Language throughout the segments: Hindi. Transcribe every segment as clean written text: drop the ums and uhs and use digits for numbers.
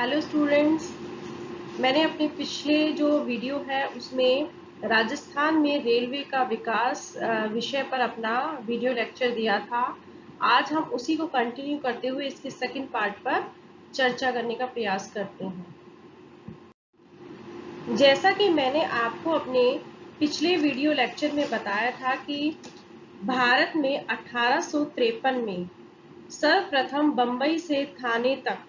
हेलो स्टूडेंट्स, मैंने अपने पिछले जो वीडियो है उसमें राजस्थान में रेलवे का विकास विषय पर अपना वीडियो लेक्चर दिया था। आज हम उसी को कंटिन्यू करते हुए इसके सेकंड पार्ट पर चर्चा करने का प्रयास करते हैं। जैसा कि मैंने आपको अपने पिछले वीडियो लेक्चर में बताया था कि भारत में 1853 में सर्वप्रथम बम्बई से थाने तक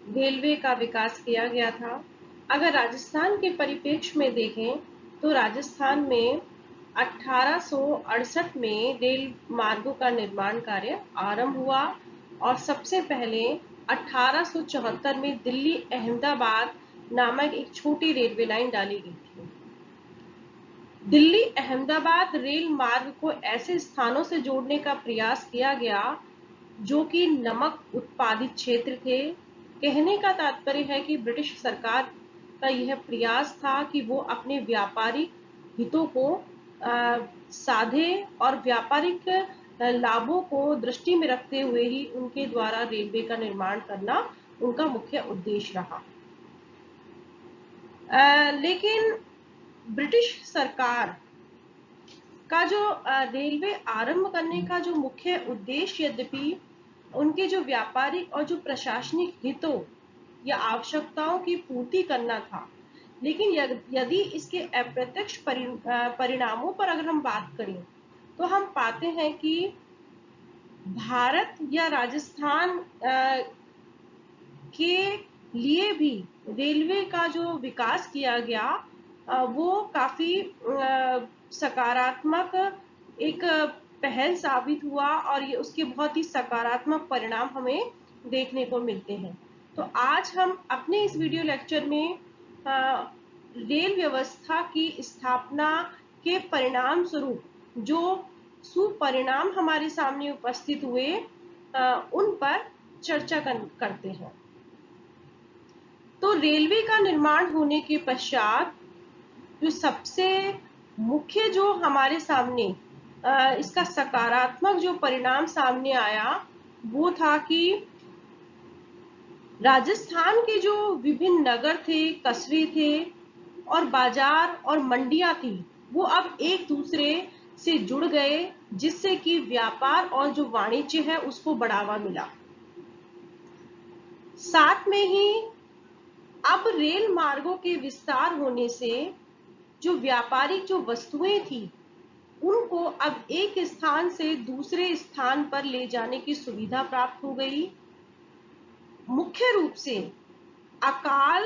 रेलवे का विकास किया गया था। अगर राजस्थान के परिप्रेक्ष्य में देखें तो राजस्थान में 1868 में रेल मार्गों का निर्माण कार्य आरंभ हुआ और सबसे पहले 1874 में दिल्ली अहमदाबाद नामक एक छोटी रेलवे लाइन डाली गई थी। दिल्ली अहमदाबाद रेल मार्ग को ऐसे स्थानों से जोड़ने का प्रयास किया गया जो कि नमक उत्पादित क्षेत्र थे। कहने का तात्पर्य है कि ब्रिटिश सरकार का यह प्रयास था कि वो अपने व्यापारिक हितों को साधे और व्यापारिक लाभों को दृष्टि में रखते हुए ही उनके द्वारा रेलवे का निर्माण करना उनका मुख्य उद्देश्य रहा। लेकिन ब्रिटिश सरकार का जो रेलवे आरंभ करने का जो मुख्य उद्देश्य यद्यपि उनके जो व्यापारिक और जो प्रशासनिक हितों या आवश्यकताओं की पूर्ति करना था, लेकिन यदि इसके अप्रत्यक्ष परिणामों पर अगर हम बात करें तो हम पाते हैं कि भारत या राजस्थान के लिए भी रेलवे का जो विकास किया गया वो काफी सकारात्मक एक पहल साबित हुआ और ये उसके बहुत ही सकारात्मक परिणाम हमें देखने को मिलते हैं। तो आज हम अपने इस वीडियो लेक्चर में रेल व्यवस्था की स्थापना के परिणाम स्वरूप जो सुपरिणाम हमारे सामने उपस्थित हुए उन पर चर्चा करते हैं। तो रेलवे का निर्माण होने के पश्चात जो सबसे मुख्य जो हमारे सामने इसका सकारात्मक जो परिणाम सामने आया वो था कि राजस्थान के जो विभिन्न नगर थे, कस्बे थे और बाजार और मंडियां थी वो अब एक दूसरे से जुड़ गए, जिससे कि व्यापार और जो वाणिज्य है उसको बढ़ावा मिला। साथ में ही अब रेल मार्गों के विस्तार होने से जो व्यापारिक जो वस्तुएं थी उनको अब एक स्थान से दूसरे स्थान पर ले जाने की सुविधा प्राप्त हो गई। मुख्य रूप से अकाल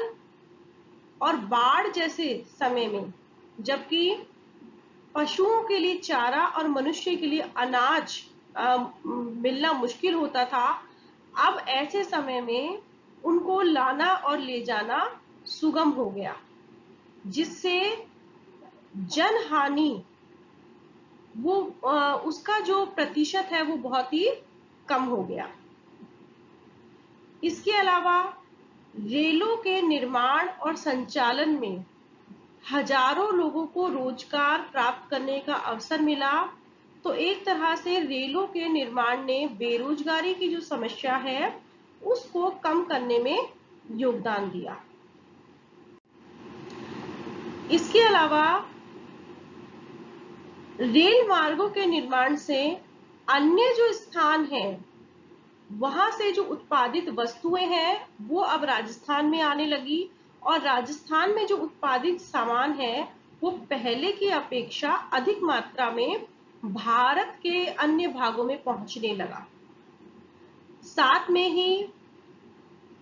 और बाढ़ जैसे समय में जबकि पशुओं के लिए चारा और मनुष्य के लिए अनाज मिलना मुश्किल होता था, अब ऐसे समय में उनको लाना और ले जाना सुगम हो गया, जिससे जनहानि वो उसका जो प्रतिशत है वो बहुत ही कम हो गया। इसके अलावा रेलों के निर्माण और संचालन में हजारों लोगों को रोजगार प्राप्त करने का अवसर मिला। तो एक तरह से रेलों के निर्माण ने बेरोजगारी की जो समस्या है उसको कम करने में योगदान दिया। इसके अलावा रेल मार्गों के निर्माण से अन्य जो स्थान हैं वहां से जो उत्पादित वस्तुएं हैं वो अब राजस्थान में आने लगी और राजस्थान में जो उत्पादित सामान है वो पहले की अपेक्षा अधिक मात्रा में भारत के अन्य भागों में पहुंचने लगा। साथ में ही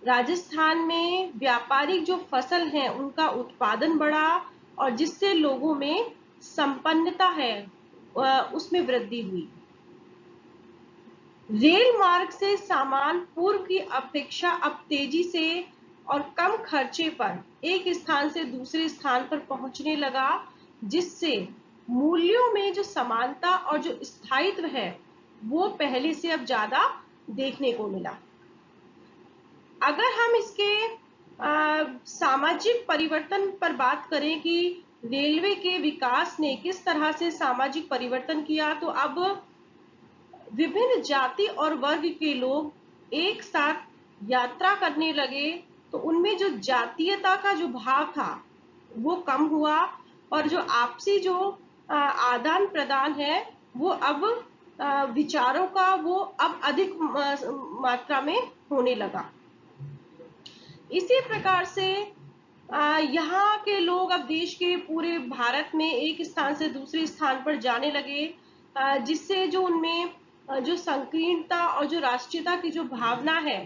राजस्थान में व्यापारिक जो फसल है उनका उत्पादन बढ़ा और जिससे लोगों में संपन्नता है उसमें वृद्धि हुई। रेल मार्ग से सामान पूर्व की अपेक्षा अब तेजी से और कम खर्चे पर एक स्थान से दूसरे स्थान पर पहुंचने लगा, जिससे मूल्यों में जो समानता और जो स्थायित्व है वो पहले से अब ज्यादा देखने को मिला। अगर हम इसके सामाजिक परिवर्तन पर बात करें कि रेलवे के विकास ने किस तरह से सामाजिक परिवर्तन किया, तो अब विभिन्न जाति और वर्ग के लोग एक साथ यात्रा करने लगे। तो तो उनमें जो जातीयता का जो भाव था वो कम हुआ, और जो आपसी जो आदान प्रदान है वो अब विचारों का वो अब अधिक मात्रा में होने लगा। इसी प्रकार से यहाँ के लोग अब देश के पूरे भारत में एक स्थान से दूसरे स्थान पर जाने लगे, जिससे जो उनमें जो संकीर्णता और जो राष्ट्रीयता की जो भावना है,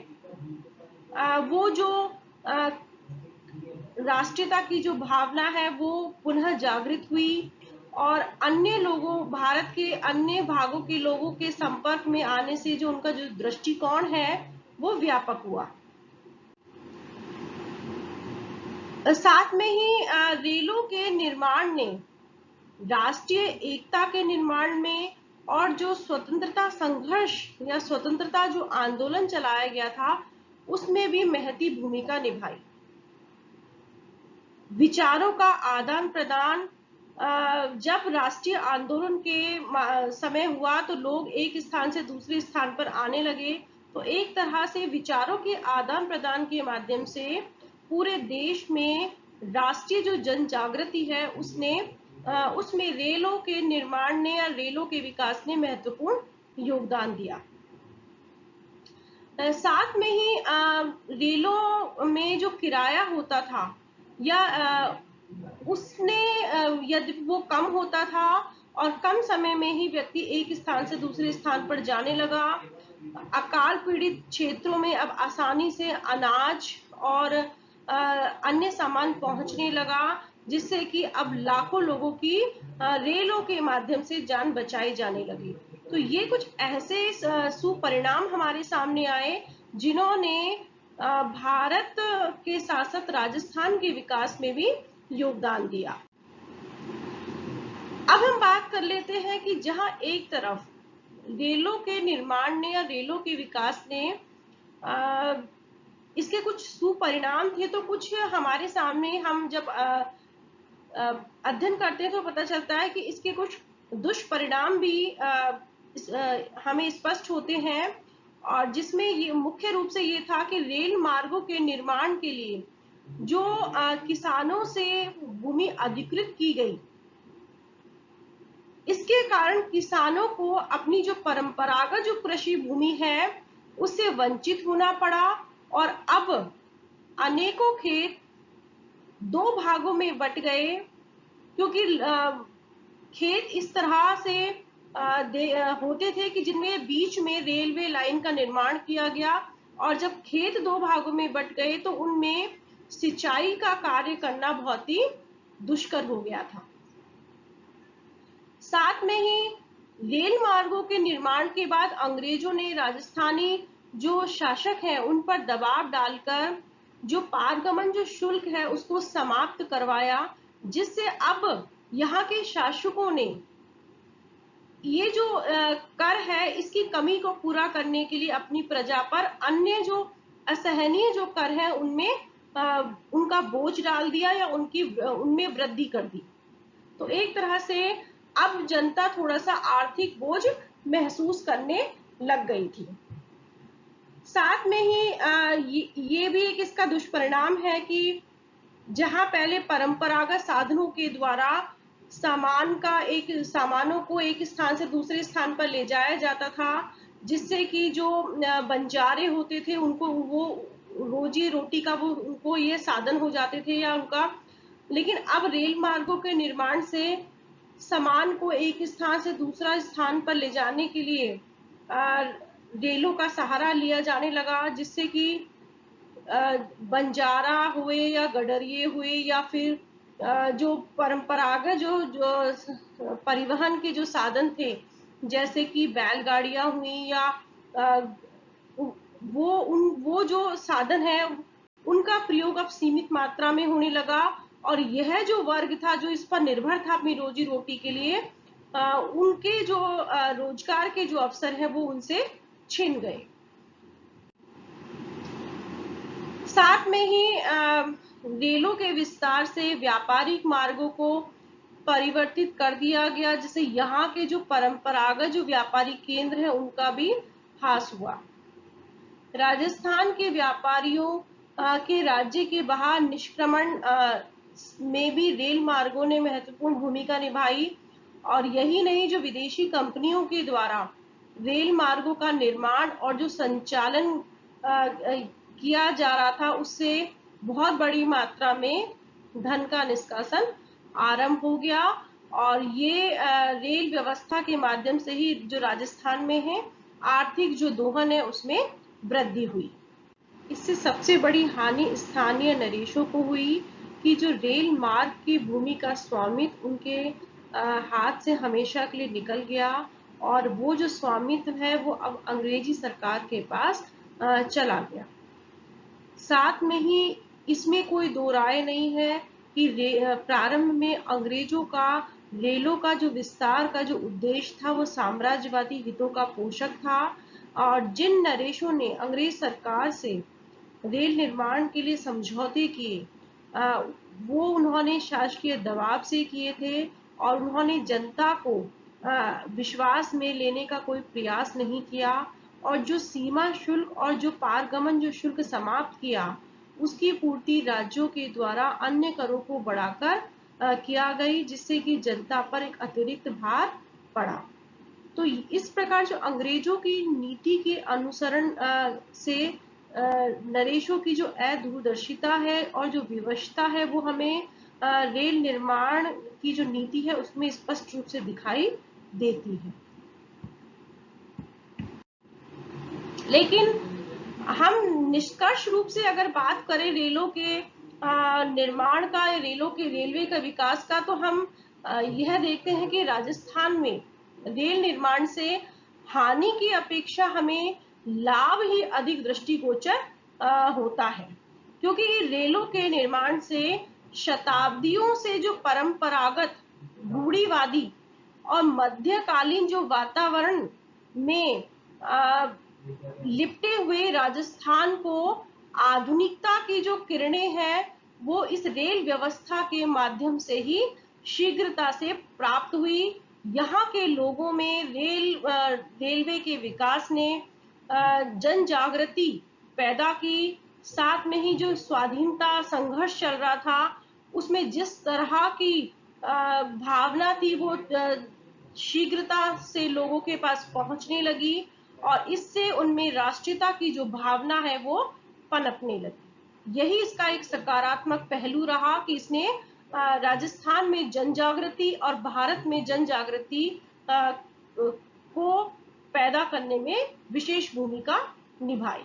वो जो राष्ट्रीयता की जो भावना है वो पुनः जागृत हुई, और अन्य लोगों, भारत के अन्य भागों के लोगों के संपर्क में आने से जो उनका जो दृष्टिकोण है वो व्यापक हुआ। साथ में ही रेलों के निर्माण ने राष्ट्रीय एकता के निर्माण में और जो स्वतंत्रता संघर्ष या स्वतंत्रता जो आंदोलन चलाया गया था उसमें भी महती भूमिका निभाई। विचारों का आदान प्रदान, जब राष्ट्रीय आंदोलन के समय हुआ तो लोग एक स्थान से दूसरे स्थान पर आने लगे, तो एक तरह से विचारों के आदान प्रदान के माध्यम से पूरे देश में राष्ट्रीय जो जन जागृति है उसमें रेलों के निर्माण ने या रेलों के विकास ने महत्वपूर्ण योगदान दिया। साथ में ही रेलों में जो किराया होता था या उसने यदि वो कम होता था और कम समय में ही व्यक्ति एक स्थान से दूसरे स्थान पर जाने लगा। अकाल पीड़ित क्षेत्रों में अब आसानी से अनाज और अन्य सामान पहुंचने लगा, जिससे कि अब लाखों लोगों की रेलों के माध्यम से जान बचाई जाने लगी। तो ये कुछ ऐसे सुपरिणाम हमारे सामने आए जिन्होंने भारत के साथ साथ राजस्थान के विकास में भी योगदान दिया। अब हम बात कर लेते हैं कि जहां एक तरफ रेलों के निर्माण ने या रेलों के विकास ने इसके कुछ सुपरिणाम थे, तो कुछ हमारे सामने हम जब अध्ययन करते हैं तो पता चलता है कि इसके कुछ दुष्परिणाम भी हमें स्पष्ट होते हैं, और जिसमें ये मुख्य रूप से ये था कि रेल मार्गों के निर्माण के लिए जो किसानों से भूमि अधिकृत की गई, इसके कारण किसानों को अपनी जो परंपरागत जो कृषि भूमि है उससे वंचित होना पड़ा, और अब अनेकों खेत दो भागों में बट गए, क्योंकि खेत इस तरह से होते थे कि जिनमें बीच में रेलवे लाइन का निर्माण किया गया, और जब खेत दो भागों में बट गए तो उनमें सिंचाई का कार्य करना बहुत ही दुष्कर हो गया था। साथ में ही रेल मार्गों के निर्माण के बाद अंग्रेजों ने राजस्थानी जो शासक हैं उन पर दबाव डालकर जो पारगमन जो शुल्क है उसको समाप्त करवाया, जिससे अब यहाँ के शासकों ने ये जो कर है इसकी कमी को पूरा करने के लिए अपनी प्रजा पर अन्य जो असहनीय जो कर है उनमें उनका बोझ डाल दिया या उनमें वृद्धि कर दी। तो एक तरह से अब जनता थोड़ा सा आर्थिक बोझ महसूस करने लग गई थी। साथ में ही ये भी एक इसका दुष्परिणाम है कि जहां पहले परंपरागत साधनों के द्वारा सामानों को एक स्थान से दूसरे स्थान पर ले जाया जाता था, जिससे कि जो बंजारे होते थे उनको वो रोजी रोटी का वो उनको ये साधन हो जाते थे या उनका, लेकिन अब रेल मार्गों के निर्माण से सामान को एक स्थान से दूसरा स्थान पर ले जाने के लिए रेलों का सहारा लिया जाने लगा, जिससे कि बंजारा हुए या गडरिये हुए या फिर जो परंपरागत जो परिवहन के जो साधन थे जैसे कि बैलगाड़ियां हुई या वो जो साधन है उनका प्रयोग अब सीमित मात्रा में होने लगा, और यह जो वर्ग था जो इस पर निर्भर था अपनी रोजी रोटी के लिए, उनके जो रोजगार के जो अवसर है वो उनसे छिन गए। साथ में ही रेलों के विस्तार से व्यापारिक मार्गों को परिवर्तित कर दिया गया, जिससे यहाँ के जो परंपरागत जो व्यापारिक केंद्र है उनका भी ह्रास हुआ। राजस्थान के व्यापारियों के राज्य के बाहर निष्क्रमण में भी रेल मार्गों ने महत्वपूर्ण भूमिका निभाई। और यही नहीं, जो विदेशी कंपनियों के द्वारा रेल मार्गों का निर्माण और जो संचालन किया जा रहा था, उससे बहुत बड़ी मात्रा में धन का निष्कासन आरंभ हो गया। और ये रेल व्यवस्था के माध्यम से ही जो राजस्थान में है, आर्थिक जो दोहन है उसमें वृद्धि हुई। इससे सबसे बड़ी हानि स्थानीय नरेशों को हुई कि जो रेल मार्ग की भूमि का स्वामित्व उनके हाथ से हमेशा के लिए निकल गया, और वो जो स्वामित्व है वो अब अंग्रेजी सरकार के पास चला गया। साथ में ही इसमें कोई दो राय नहीं है कि प्रारंभ में अंग्रेजों का रेलों का जो विस्तार का जो उद्देश्य था वो साम्राज्यवादी हितों का पोषक था। और जिन नरेशों ने अंग्रेज सरकार से रेल निर्माण के लिए समझौते किए, वो उन्होंने शासकीय दबाव से किए थे, और उन्होंने जनता को विश्वास में लेने का कोई प्रयास नहीं किया। और जो सीमा शुल्क और जो पारगमन जो शुल्क समाप्त किया, उसकी पूर्ति राज्यों के द्वारा अन्य करों को बढ़ाकर किया गई, जिससे कि जनता पर एक अतिरिक्त भार पड़ा। तो इस प्रकार जो अंग्रेजों की नीति के अनुसरण से नरेशों की जो अदूरदर्शिता है और जो विवशता है, वो हमें रेल निर्माण की जो नीति है उसमें स्पष्ट रूप से दिखाई देती है। लेकिन हम निष्कर्ष रूप से अगर बात करें रेलों के निर्माण का, रेलों के रेलवे का विकास का, तो हम यह देखते हैं कि राजस्थान में रेल निर्माण से हानि की अपेक्षा हमें लाभ ही अधिक दृष्टिगोचर होता है। क्योंकि रेलों के निर्माण से शताब्दियों से जो परंपरागत रूढ़िवादी और मध्यकालीन जो वातावरण में लिपटे हुए राजस्थान को आधुनिकता की जो किरणें हैं, वो इस रेल व्यवस्था के माध्यम से ही शीघ्रता से प्राप्त हुई। यहाँ के लोगों में रेलवे के विकास ने जन जागृति पैदा की। साथ में ही जो स्वाधीनता संघर्ष चल रहा था, उसमें जिस तरह की भावना थी, वो शीघ्रता से लोगों के पास पहुंचने लगी, और इससे उनमें राष्ट्रीयता की जो भावना है वो पनपने लगी। यही इसका एक सकारात्मक पहलू रहा कि इसने राजस्थान में जन जागृति और भारत में जन जागृति को पैदा करने में विशेष भूमिका निभाई।